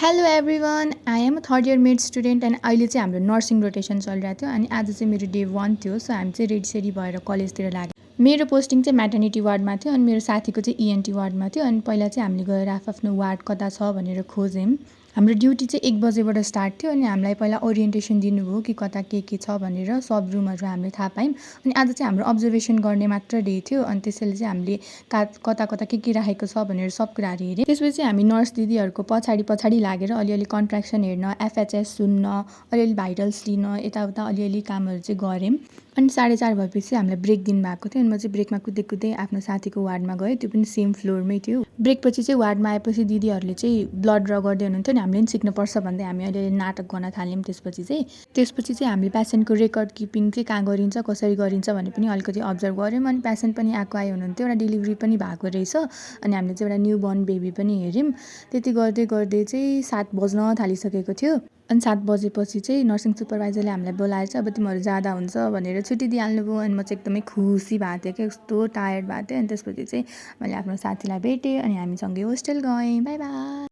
Hello everyone, I am a third year med student and अहिले चाहिँ हाम्रो nursing rotation चलिरहेको थियो अनि आज चाहिँ मेरो डे 1 थियो। सो हामी चाहिँ रेडी भएर कलेजतिर लाग्यो। मेरो पोस्टिङ चाहिँ म्याटर्निटी वार्डमा थियो अनि मेरो साथीको चाहिँ इएनटी वार्डमा थियो। अनि पहिला चाहिँ हामीले गएर आफ्नो वार्ड कता छ भनेर खोज्यौँ। हाम्रो ड्युटी चाहिँ 1 बजेबाट स्टार्ट थियो अनि हामीलाई पहिला ओरिएन्टेसन दिनुभयो कि कता के छ भनेर सब रुमहरू हामीले थाहा पायौँ। अनि आज चाहिँ हाम्रो अब्जर्भेसन गर्ने मात्र डे थियो अनि त्यसैले चाहिँ हामीले कता कता के राखेको छ भनेर सब कुराहरू हेऱ्यौँ। त्यसपछि हामी नर्स दिदीहरूको पछाडि लागेर अलिअलि कन्ट्र्याक्सन हेर्न, एफएचएस सुन्न, अलिअलि भाइटल्स लिन, यताउता अलिअलि कामहरू चाहिँ गऱ्यौँ। अनि 4:30 भएपछि हामीलाई ब्रेक दिनुभएको थियो अनि म चाहिँ ब्रेकमा कुद्दै आफ्नो साथीको वार्डमा गएँ। त्यो पनि सेम फ्लोरमै थियो। ब्रेकपछि चाहिँ वार्डमा आएपछि दिदीहरूले चाहिँ ब्लड ड्र गर्दै हुनुहुन्थ्यो नि, हामीले पनि सिक्नुपर्छ भन्दै हामी अलिअलि नाटक गर्न थाल्यौँ। त्यसपछि चाहिँ हामीले पेसेन्टको रेकर्ड किपिङ चाहिँ कहाँ गरिन्छ, कसरी गरिन्छ भन्ने पनि अलिकति अब्जर्भ गऱ्यौँ। अनि पेसेन्ट पनि आए हुनुहुन्थ्यो, एउटा डेलिभरी पनि भएको रहेछ अनि हामीले चाहिँ एउटा न्यू बोर्न बेबी पनि हेऱ्यौँ। त्यति गर्दै चाहिँ 7 बज्न थालिसकेको थियो। अनि 7 बजेपछि चाहिँ नर्सिङ सुपरभाइजरले हामीलाई बोलाएर चाहिँ अब तिमीहरू जाँदा हुन्छ भनेर छुट्टी दिइहाल्नुभयो। अनि म चाहिँ एकदमै खुसी भएको थिएँ कि कस्तो टायर्ड भएको थिएँ। अनि त्यसपछि चाहिँ मैले आफ्नो साथीलाई भेटेँ अनि हामी सँगै होस्टेल गएँ। By by.